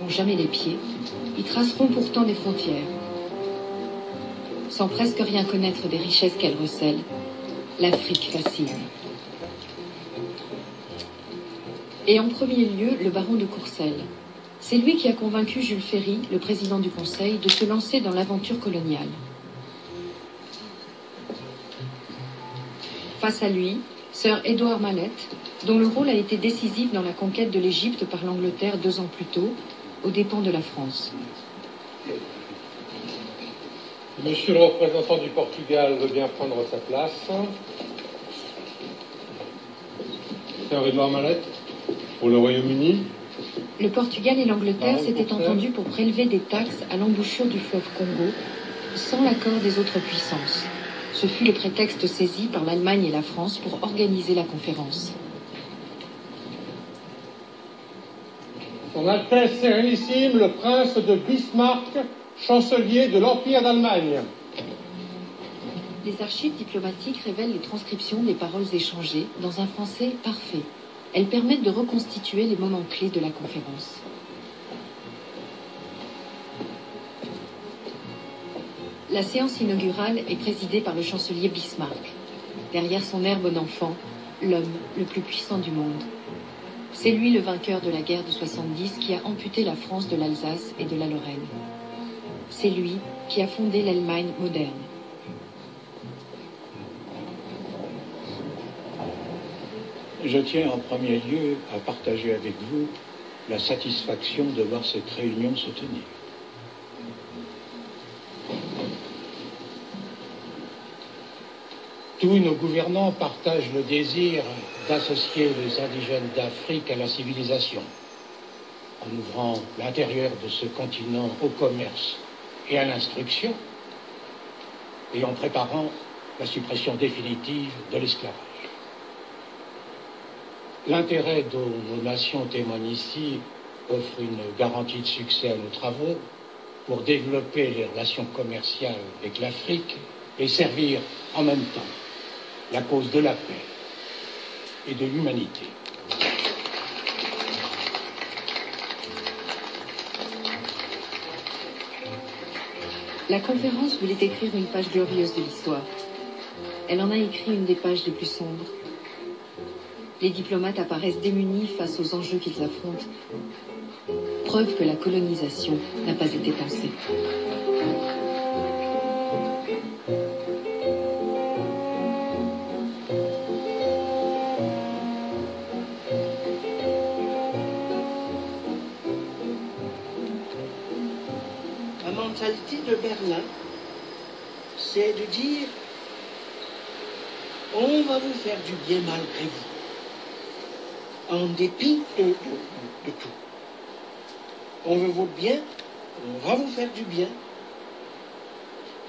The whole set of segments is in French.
Jamais les pieds, ils traceront pourtant des frontières. Sans presque rien connaître des richesses qu'elle recèle, l'Afrique fascine. Et en premier lieu, le baron de Courcelles. C'est lui qui a convaincu Jules Ferry, le président du Conseil, de se lancer dans l'aventure coloniale. Face à lui, Sir Edward Mallet, dont le rôle a été décisif dans la conquête de l'Égypte par l'Angleterre 2 ans plus tôt, aux dépens de la France. Monsieur le représentant du Portugal veut bien prendre sa place. Sir Edward Mallet, pour le Royaume-Uni. Le Portugal et l'Angleterre s'étaient entendus pour prélever des taxes à l'embouchure du fleuve Congo, sans l'accord des autres puissances. Ce fut le prétexte saisi par l'Allemagne et la France pour organiser la conférence. Son Altesse Sérénissime, le prince de Bismarck, chancelier de l'Empire d'Allemagne. Les archives diplomatiques révèlent les transcriptions des paroles échangées dans un français parfait. Elles permettent de reconstituer les moments clés de la conférence. La séance inaugurale est présidée par le chancelier Bismarck. Derrière son air bon enfant, l'homme le plus puissant du monde. C'est lui le vainqueur de la guerre de 70 qui a amputé la France de l'Alsace et de la Lorraine. C'est lui qui a fondé l'Allemagne moderne. Je tiens en premier lieu à partager avec vous la satisfaction de voir cette réunion se tenir. Tous nos gouvernants partagent le désir d'associer les indigènes d'Afrique à la civilisation, en ouvrant l'intérieur de ce continent au commerce et à l'instruction, et en préparant la suppression définitive de l'esclavage. L'intérêt dont nos nations témoignent ici offre une garantie de succès à nos travaux pour développer les relations commerciales avec l'Afrique et servir en même temps la cause de la paix et de l'humanité. La conférence voulait écrire une page glorieuse de l'histoire. Elle en a écrit une des pages les plus sombres. Les diplomates apparaissent démunis face aux enjeux qu'ils affrontent. Preuve que la colonisation n'a pas été pensée. La mentalité de Berlin, c'est de dire on va vous faire du bien malgré vous, en dépit de tout. On veut votre bien, on va vous faire du bien,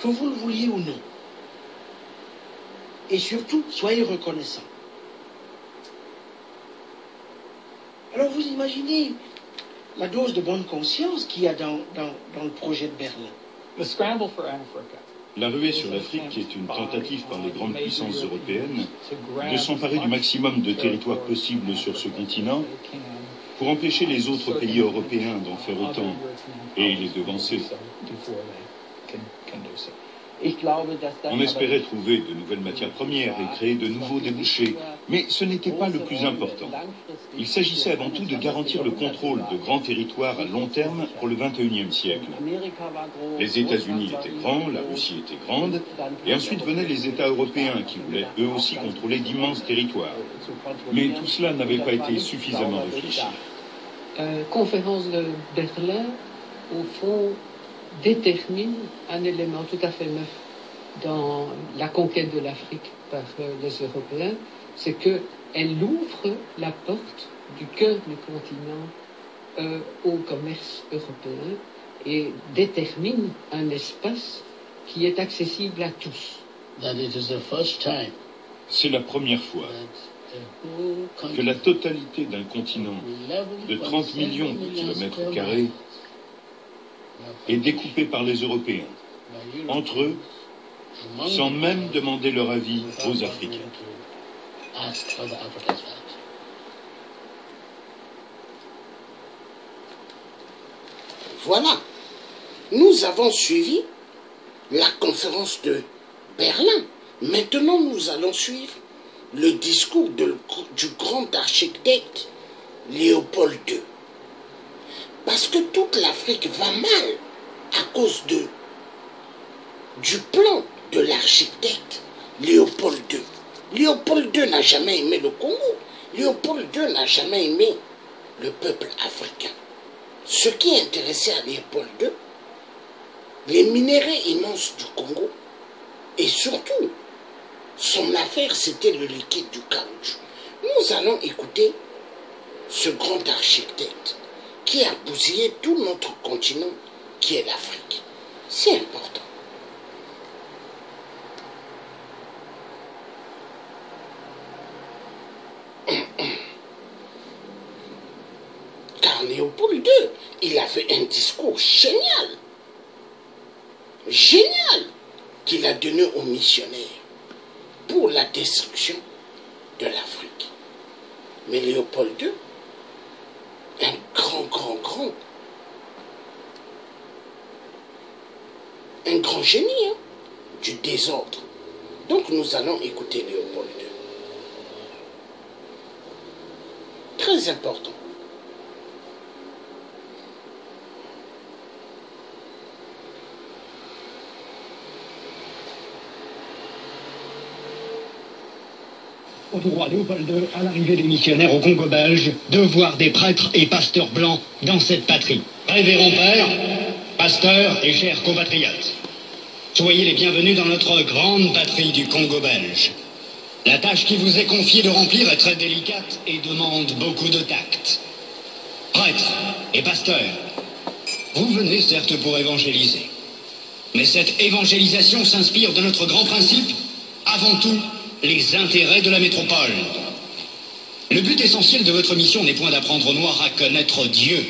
que vous le vouliez ou non. Et surtout, soyez reconnaissants. Alors vous imaginez la dose de bonne conscience qu'il y a dans le projet de Berlin. La ruée sur l'Afrique est une tentative par les grandes puissances européennes de s'emparer du maximum de territoire possible sur ce continent pour empêcher les autres pays européens d'en faire autant et les devancer. On espérait trouver de nouvelles matières premières et créer de nouveaux débouchés, mais ce n'était pas le plus important. Il s'agissait avant tout de garantir le contrôle de grands territoires à long terme pour le XXIe siècle. Les États-Unis étaient grands, la Russie était grande, et ensuite venaient les États européens qui voulaient eux aussi contrôler d'immenses territoires. Mais tout cela n'avait pas été suffisamment réfléchi. Conférence de Berlin, au fond, détermine un élément tout à fait neuf dans la conquête de l'Afrique par les Européens, c'est qu'elle ouvre la porte du cœur du continent au commerce européen et détermine un espace qui est accessible à tous. C'est la première fois que la totalité d'un continent de 30 millions de kilomètres carrés est découpée par les Européens, entre eux, sans même demander leur avis aux Africains. Voilà. Nous avons suivi la conférence de Berlin. Maintenant, nous allons suivre le discours du grand architecte Léopold II. Parce que toute l'Afrique va mal à cause du plan de l'architecte Léopold II. Léopold II n'a jamais aimé le Congo. Léopold II n'a jamais aimé le peuple africain. Ce qui intéressait à Léopold II, les minéraux immenses du Congo, et surtout, son affaire, c'était le liquide du caoutchouc. Nous allons écouter ce grand architecte qui a bousillé tout notre continent, qui est l'Afrique. C'est important. Car Léopold II, il avait un discours génial, qu'il a donné aux missionnaires pour la destruction de l'Afrique. Mais Léopold II, un grand génie du désordre. Donc nous allons écouter Léopold II. Très important. Au roi Léopold II, à l'arrivée des missionnaires au Congo belge, de voir des prêtres et pasteurs blancs dans cette patrie. Révérend père, pasteurs et chers compatriotes, soyez les bienvenus dans notre grande patrie du Congo belge. La tâche qui vous est confiée de remplir est très délicate et demande beaucoup de tact. Prêtres et pasteurs, vous venez certes pour évangéliser. Mais cette évangélisation s'inspire de notre grand principe, avant tout, les intérêts de la métropole. Le but essentiel de votre mission n'est point d'apprendre aux Noirs à connaître Dieu.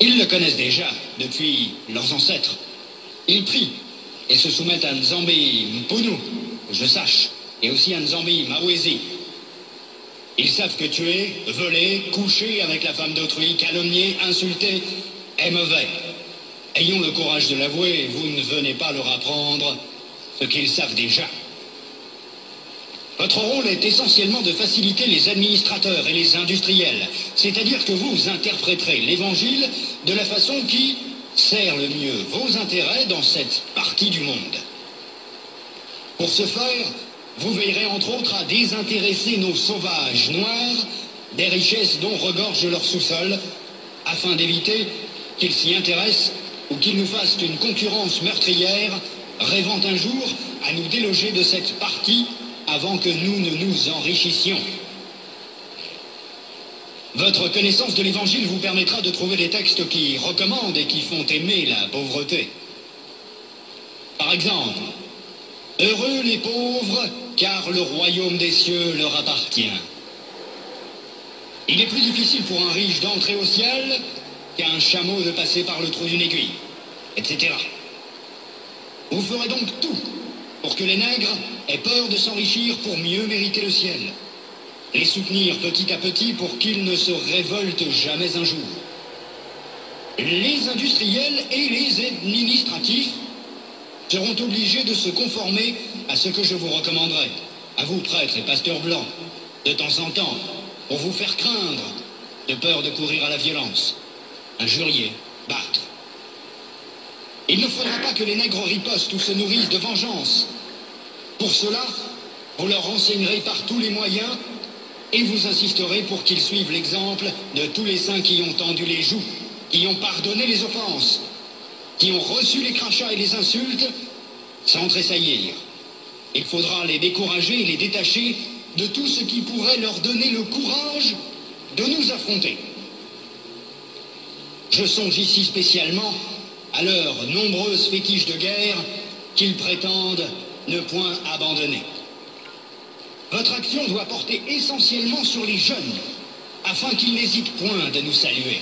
Ils le connaissent déjà depuis leurs ancêtres. Ils prient et se soumettent à Nzambi Mpunu, je sache, et aussi à Nzambi Mawezi. Ils savent que tuer, voler, coucher avec la femme d'autrui, calomnier, insulter, est mauvais. Ayons le courage de l'avouer, vous ne venez pas leur apprendre ce qu'ils savent déjà. Votre rôle est essentiellement de faciliter les administrateurs et les industriels, c'est-à-dire que vous interpréterez l'Évangile de la façon qui sert le mieux vos intérêts dans cette partie du monde. Pour ce faire, vous veillerez entre autres à désintéresser nos sauvages noirs des richesses dont regorge leur sous-sol, afin d'éviter qu'ils s'y intéressent ou qu'ils nous fassent une concurrence meurtrière, rêvant un jour à nous déloger de cette partie avant que nous ne nous enrichissions. Votre connaissance de l'Évangile vous permettra de trouver des textes qui recommandent et qui font aimer la pauvreté. Par exemple, « Heureux les pauvres, car le royaume des cieux leur appartient. » Il est plus difficile pour un riche d'entrer au ciel qu'à un chameau de passer par le trou d'une aiguille, etc. Vous ferez donc tout pour que les nègres aient peur de s'enrichir pour mieux mériter le ciel. Les soutenir petit à petit pour qu'ils ne se révoltent jamais un jour. Les industriels et les administratifs seront obligés de se conformer à ce que je vous recommanderai, à vous prêtres et pasteurs blancs, de temps en temps, pour vous faire craindre, de peur de courir à la violence, injurier, battre. Il ne faudra pas que les nègres ripostent ou se nourrissent de vengeance. Pour cela, vous leur renseignerez par tous les moyens et vous insisterez pour qu'ils suivent l'exemple de tous les saints qui ont tendu les joues, qui ont pardonné les offenses, qui ont reçu les crachats et les insultes sans tressaillir. Il faudra les décourager et les détacher de tout ce qui pourrait leur donner le courage de nous affronter. Je songe ici spécialement à leurs nombreuses fétiches de guerre qu'ils prétendent ne point abandonner. Votre action doit porter essentiellement sur les jeunes, afin qu'ils n'hésitent point de nous saluer.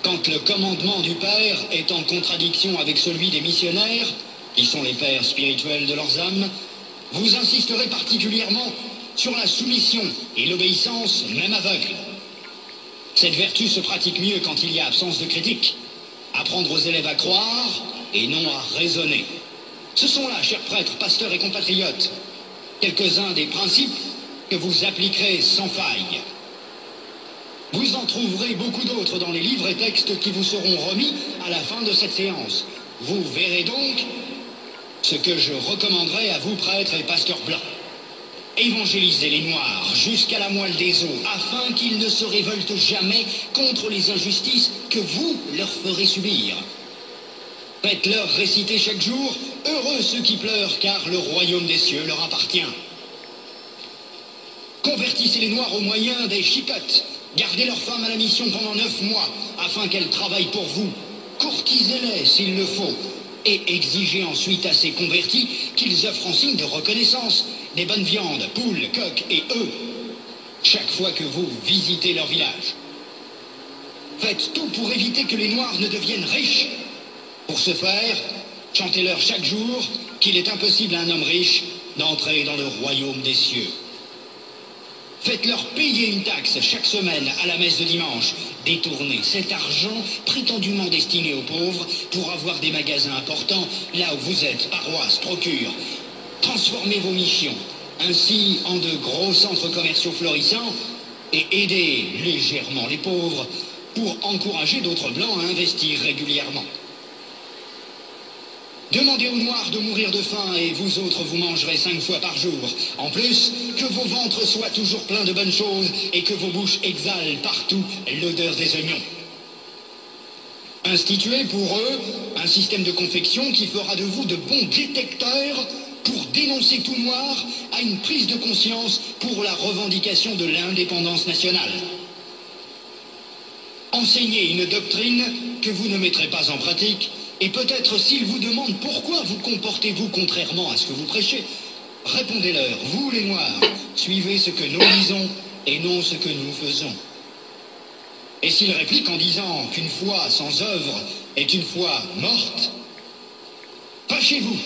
Quand le commandement du Père est en contradiction avec celui des missionnaires, qui sont les pères spirituels de leurs âmes, vous insisterez particulièrement sur la soumission et l'obéissance, même aveugle. Cette vertu se pratique mieux quand il y a absence de critique. Apprendre aux élèves à croire et non à raisonner. Ce sont là, chers prêtres, pasteurs et compatriotes, quelques-uns des principes que vous appliquerez sans faille. Vous en trouverez beaucoup d'autres dans les livres et textes qui vous seront remis à la fin de cette séance. Vous verrez donc ce que je recommanderai à vous, prêtres et pasteurs blancs. Évangélisez les Noirs jusqu'à la moelle des os, afin qu'ils ne se révoltent jamais contre les injustices que vous leur ferez subir. Faites-leur réciter chaque jour « Heureux ceux qui pleurent, car le royaume des cieux leur appartient ». Convertissez les Noirs au moyen des chicottes. Gardez leurs femmes à la mission pendant 9 mois, afin qu'elles travaillent pour vous. Courtisez-les s'il le faut, et exigez ensuite à ces convertis qu'ils offrent en signe de reconnaissance des bonnes viandes, poules, coqs et œufs, chaque fois que vous visitez leur village. Faites tout pour éviter que les Noirs ne deviennent riches. Pour ce faire, chantez-leur chaque jour qu'il est impossible à un homme riche d'entrer dans le royaume des cieux. Faites-leur payer une taxe chaque semaine à la messe de dimanche. Détournez cet argent prétendument destiné aux pauvres pour avoir des magasins importants là où vous êtes, paroisses, procures. Transformez vos missions ainsi en de gros centres commerciaux florissants et aidez légèrement les pauvres pour encourager d'autres blancs à investir régulièrement. Demandez aux Noirs de mourir de faim et vous autres vous mangerez 5 fois par jour. En plus, que vos ventres soient toujours pleins de bonnes choses et que vos bouches exhalent partout l'odeur des oignons. Instituez pour eux un système de confection qui fera de vous de bons détecteurs pour dénoncer tout Noir à une prise de conscience pour la revendication de l'indépendance nationale. Enseignez une doctrine que vous ne mettrez pas en pratique. Et peut-être s'ils vous demandent pourquoi vous comportez-vous contrairement à ce que vous prêchez, répondez-leur, vous les Noirs, suivez ce que nous disons et non ce que nous faisons. Et s'ils répliquent en disant qu'une foi sans œuvre est une foi morte, fâchez-vous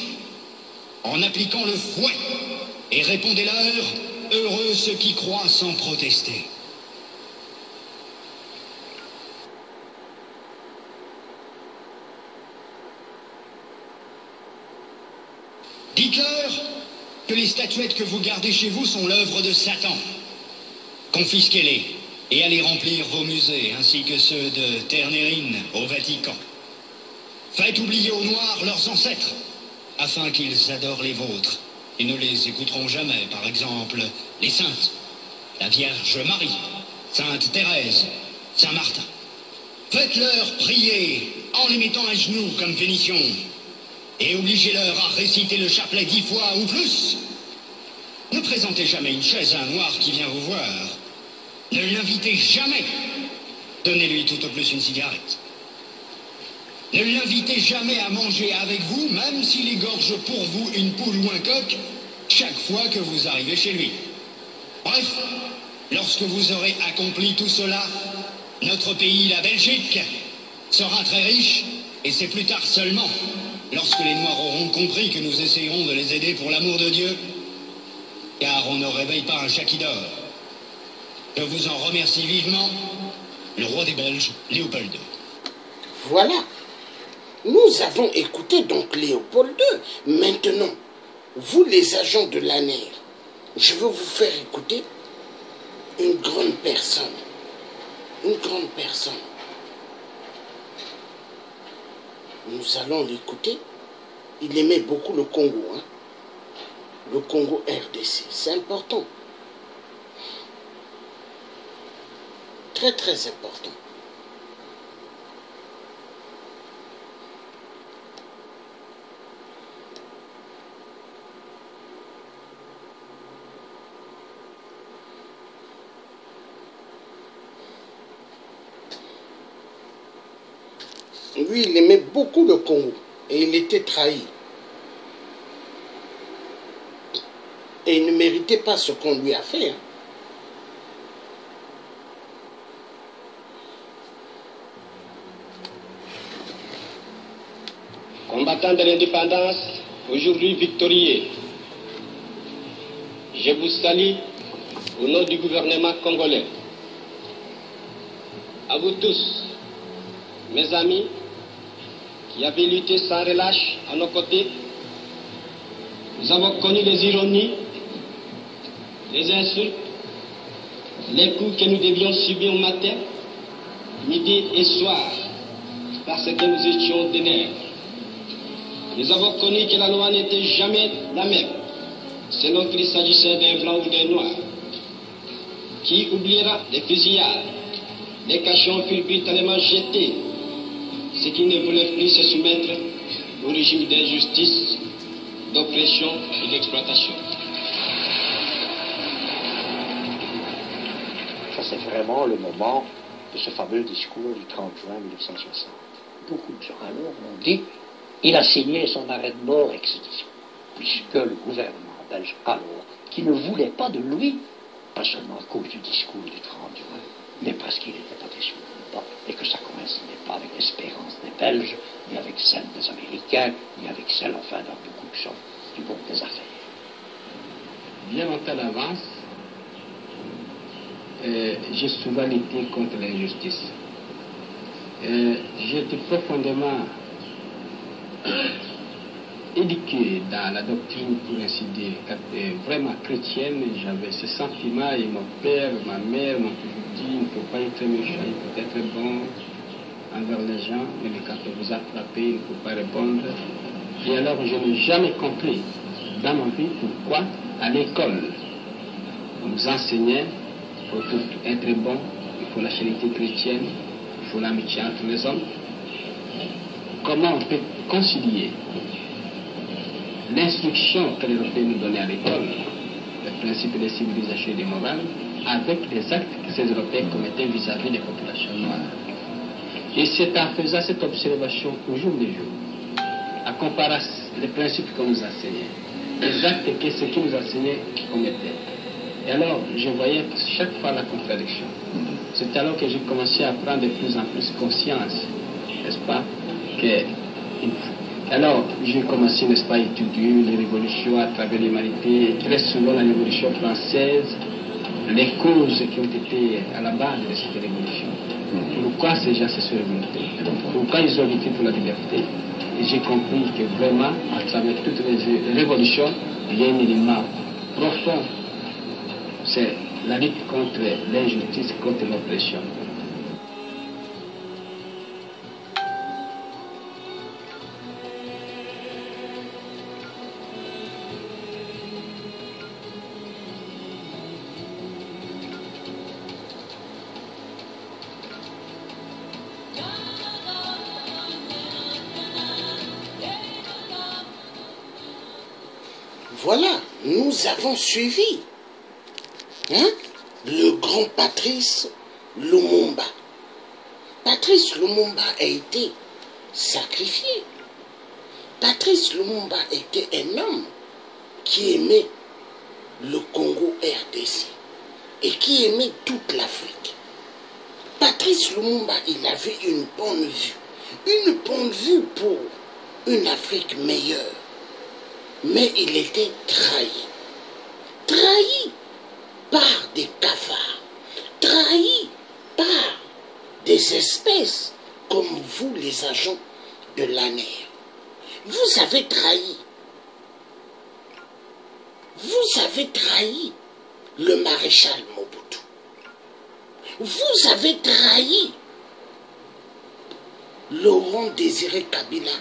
en appliquant le fouet et répondez-leur, heureux ceux qui croient sans protester. Dites-leur que les statuettes que vous gardez chez vous sont l'œuvre de Satan. Confisquez-les et allez remplir vos musées, ainsi que ceux de Ternérine au Vatican. Faites oublier aux Noirs leurs ancêtres, afin qu'ils adorent les vôtres. Ils ne les écouteront jamais, par exemple, les saintes, la Vierge Marie, Sainte Thérèse, Saint Martin. Faites-leur prier en les mettant à genoux comme punition. Et obligez-leur à réciter le chapelet 10 fois ou plus. Ne présentez jamais une chaise à un Noir qui vient vous voir. Ne l'invitez jamais. Donnez-lui tout au plus une cigarette. Ne l'invitez jamais à manger avec vous, même s'il égorge pour vous une poule ou un coq, chaque fois que vous arrivez chez lui. Bref, lorsque vous aurez accompli tout cela, notre pays, la Belgique, sera très riche, et c'est plus tard seulement, lorsque les Noirs auront compris que nous essayerons de les aider pour l'amour de Dieu, car on ne réveille pas un chat qui dort. Je vous en remercie vivement, le roi des Belges, Léopold II. Voilà. Nous avons écouté donc Léopold II. Maintenant, vous les agents de l'ANER, je veux vous faire écouter une grande personne. Une grande personne. Nous allons l'écouter. Il aimait beaucoup le Congo. Hein? Le Congo RDC. C'est important. Très très important. Lui, il aimait beaucoup le Congo et il était trahi. Et il ne méritait pas ce qu'on lui a fait. Hein. Combattants de l'indépendance, aujourd'hui victorieux, je vous salue au nom du gouvernement congolais. à vous tous, mes amis, qui avez lutté sans relâche à nos côtés. Nous avons connu les ironies, les insultes, les coups que nous devions subir matin, midi et soir, parce que nous étions des nègres. Nous avons connu que la loi n'était jamais la même, selon qu'il s'agissait d'un blanc ou d'un noir. Qui oubliera les fusillades, les cachons furent brutalement jetés, ceux qui ne voulaient plus se soumettre au régime d'injustice, d'oppression et d'exploitation. Ça, c'est vraiment le moment de ce fameux discours du 30 juin 1960. Beaucoup de gens alors ont dit il a signé son arrêt de mort avec ce discours, puisque le gouvernement belge alors, qui ne voulait pas de lui, pas seulement à cause du discours du 30 juin, mais parce qu'il n'était pas déçu et que ça ne coïncidait pas avec l'espérance des Belges, ni avec celle des Américains, ni avec celle, enfin, d'un beaucoup de gens du monde des affaires. Bien longtemps à l'avance, j'ai souvent lutté contre l'injustice. J'ai été profondément éduqué dans la doctrine, pour ainsi dire, vraiment chrétienne. J'avais ce sentiment et mon père, ma mère m'ont toujours dit il ne faut pas être méchant, il faut être bon envers les gens, mais quand on vous a frappé, il ne faut pas répondre. Et alors je n'ai jamais compris dans ma vie pourquoi à l'école on nous enseignait qu'il faut être bon, il faut la charité chrétienne, il faut l'amitié entre les hommes. Comment on peut concilier l'instruction que les Européens nous donnaient à l'école, le principe des civilisations et des morales, avec les actes que ces Européens commettaient vis-à-vis des populations noires. Et c'est en faisant cette observation au jour le jour, à comparer les principes qu'on nous enseignait, les actes que ceux qui nous enseignaient commettaient. Et alors, je voyais chaque fois la contradiction. C'est alors que j'ai commencé à prendre de plus en plus conscience, n'est-ce pas, que... Alors, j'ai commencé, n'est-ce pas, à étudier les révolutions à travers l'humanité, très souvent la révolution française, les causes qui ont été à la base de cette révolution. Pourquoi ces gens se sont révoltés? Pourquoi ils ont lutté pour la liberté? Et j'ai compris que vraiment, à travers toutes les révolutions, il y a un élément profond. C'est la lutte contre l'injustice, contre l'oppression. Voilà, nous avons suivi le grand Patrice Lumumba. Patrice Lumumba a été sacrifié. Patrice Lumumba était un homme qui aimait le Congo RDC et qui aimait toute l'Afrique. Patrice Lumumba, il avait une bonne vue pour une Afrique meilleure. Mais il était trahi par des cafards, trahi par des espèces comme vous, les agents de l'ANER. Vous avez trahi le maréchal Mobutu. Vous avez trahi Laurent Désiré Kabila,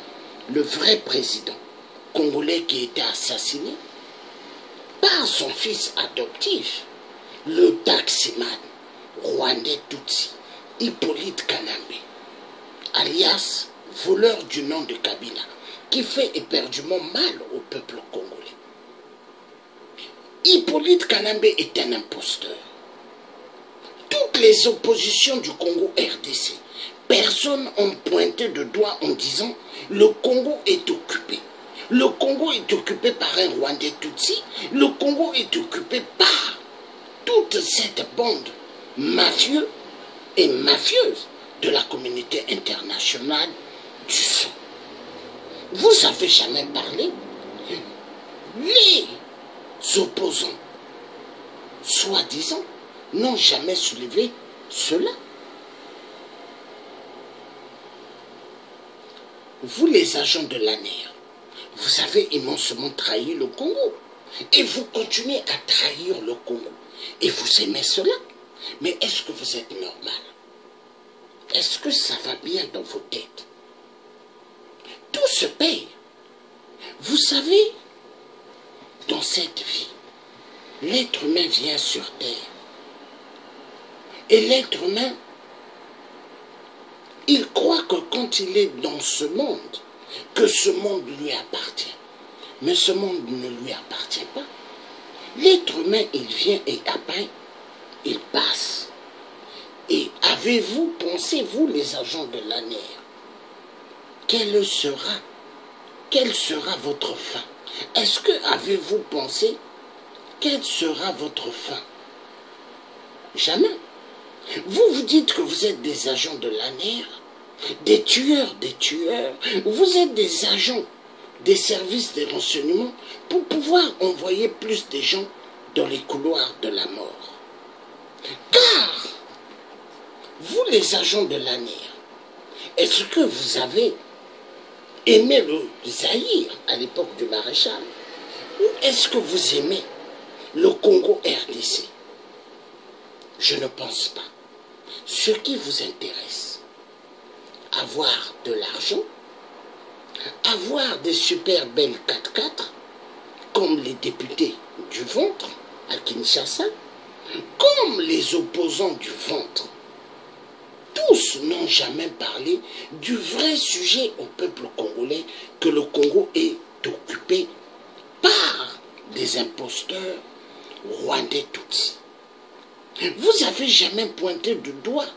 le vrai président congolais qui était assassiné par son fils adoptif, le taximan rwandais Tutsi, Hippolyte Kanambe, alias voleur du nom de Kabila, qui fait éperdument mal au peuple congolais. Hippolyte Kanambe est un imposteur. Toutes les oppositions du Congo RDC, personne n'a pointé de doigt en disant le Congo est occupé. Le Congo est occupé par un Rwandais Tutsi. Le Congo est occupé par toute cette bande mafieux et mafieuse de la communauté internationale du sang. Vous n'avez jamais parlé. Les opposants, soi-disant, n'ont jamais soulevé cela. vous les agents de l'ANER, vous avez immensement trahi le Congo. Et vous continuez à trahir le Congo. Et vous aimez cela. Mais est-ce que vous êtes normal? Est-ce que ça va bien dans vos têtes? Tout se paye. Vous savez, dans cette vie, l'être humain vient sur terre. Et l'être humain, il croit que quand il est dans ce monde, que ce monde lui appartient. Mais ce monde ne lui appartient pas. L'être humain, il vient et après, il passe. Et avez-vous pensé, vous les agents de l'ANER, quelle sera votre fin? Est-ce que avez-vous pensé quelle sera votre fin? Jamais. Vous vous dites que vous êtes des agents de l'ANER, des tueurs. Vous êtes des agents des services de renseignement pour pouvoir envoyer plus de gens dans les couloirs de la mort. Car, vous les agents de l'ANER, est-ce que vous avez aimé le Zaïre à l'époque du maréchal? Ou est-ce que vous aimez le Congo RDC? Je ne pense pas. Ce qui vous intéresse, avoir de l'argent, avoir des super belles 4x4, comme les députés du ventre à Kinshasa, comme les opposants du ventre. Tous n'ont jamais parlé du vrai sujet au peuple congolais, que le Congo est occupé par des imposteurs rwandais Tutsis. Vous n'avez jamais pointé du doigt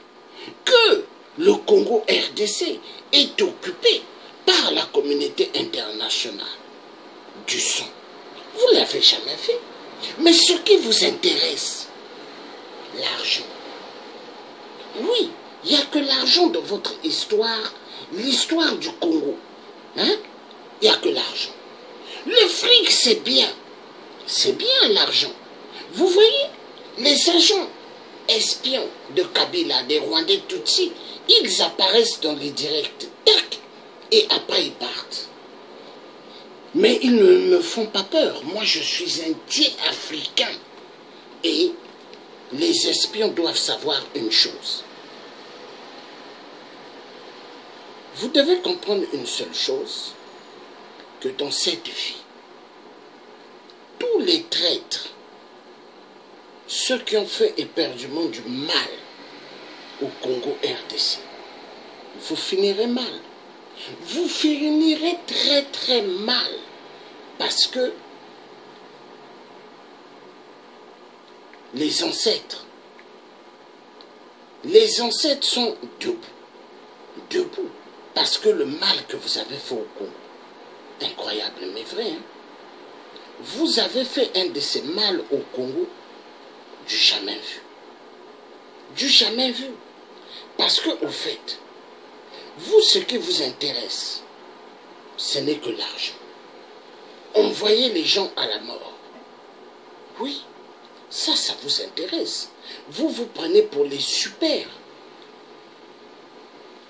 que le Congo RDC est occupé par la communauté internationale du sang. Vous ne l'avez jamais fait. Mais ce qui vous intéresse, l'argent. Oui, il n'y a que l'argent de votre histoire, l'histoire du Congo. Hein? Il n'y a que l'argent. Le fric, c'est bien. C'est bien l'argent. Vous voyez, les agents espions de Kabila, des Rwandais Tutsis, ils apparaissent dans les directs, tac, et après ils partent. Mais ils ne me font pas peur. Moi, je suis un Dieu africain. Et les espions doivent savoir une chose. Vous devez comprendre une seule chose, que dans cette vie, tous les traîtres, ceux qui ont fait éperdument du mal au Congo RDC, vous finirez mal. Vous finirez très très mal parce que les ancêtres sont debout parce que le mal que vous avez fait au Congo, incroyable mais vrai, hein? Vous avez fait un de ces mal au Congo du jamais vu. Du jamais vu. Parce que, au fait, vous, ce qui vous intéresse, ce n'est que l'argent. Envoyer les gens à la mort. Oui, ça vous intéresse. Vous vous prenez pour les super.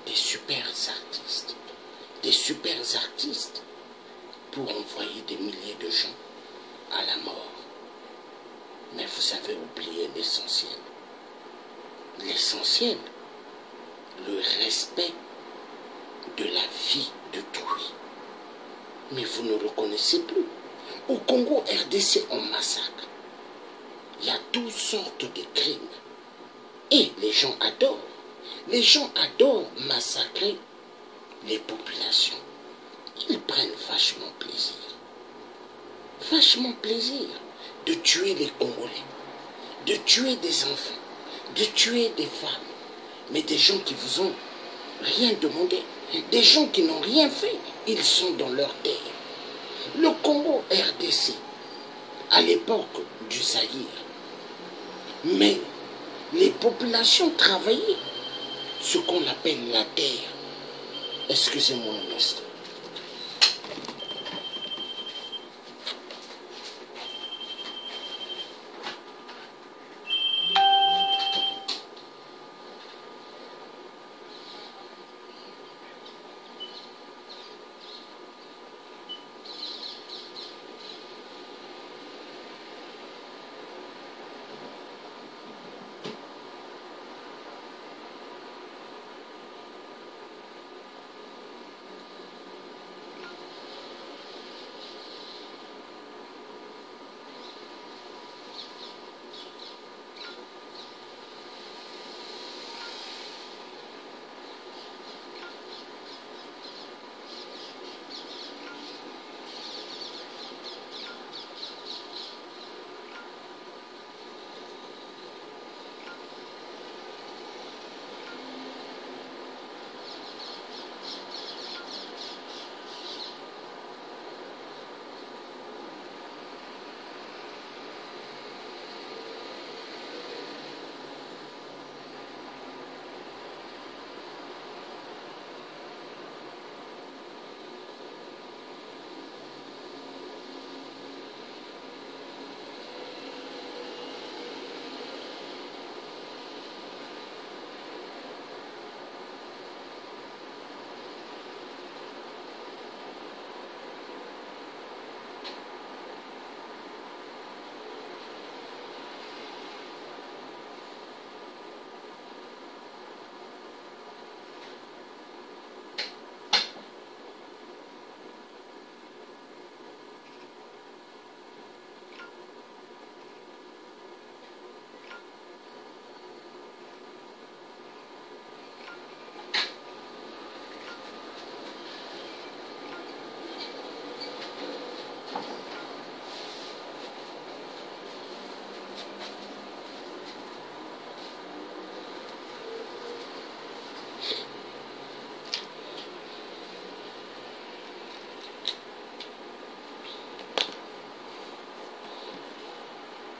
Des super artistes. Des super artistes pour envoyer des milliers de gens à la mort. Mais vous avez oublié l'essentiel. L'essentiel, le respect de la vie d'autrui. Mais vous ne le connaissez plus. Au Congo RDC, on massacre. Il y a toutes sortes de crimes. Et les gens adorent. Les gens adorent massacrer les populations. Ils prennent vachement plaisir. Vachement plaisir de tuer les Congolais, de tuer des enfants, de tuer des femmes, mais des gens qui vous ont rien demandé, des gens qui n'ont rien fait, ils sont dans leur terre. Le Congo RDC, à l'époque du Zaïre, mais les populations travaillaient ce qu'on appelle la terre. Excusez-moi un instant.